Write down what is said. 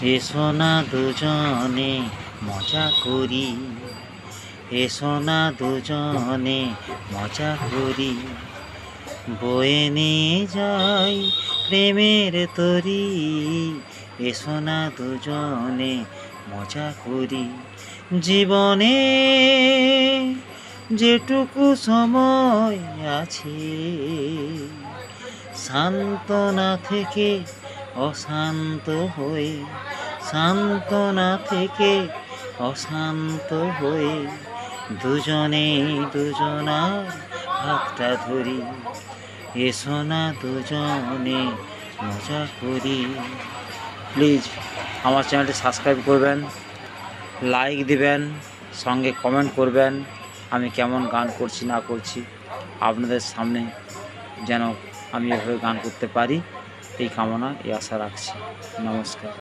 এসো না দুজনে মজা করি, এসো না দুজনে মজা করি, বয়ে নিয়ে যাই প্রেমের তরি। এসো না দুজনে মজা করি, জীবনে যেটুকু সময় আছে, সান্ত্বনা থেকে অশান্ত হয়ে, সান্ত্বনা থেকে অশান্ত হয়ে, দুজনে দুজনার হাতটা ধরি। এসো না দুজনে মজা করি। প্লিজ আমার চ্যানেলটি সাবস্ক্রাইব করবেন, লাইক দিবেন, সঙ্গে কমেন্ট করবেন আমি কেমন গান করছি না করছি। আপনাদের সামনে যেন আমি এভাবে গান করতে পারি, এই কামনা, এই আশা রাখছি। নমস্কার।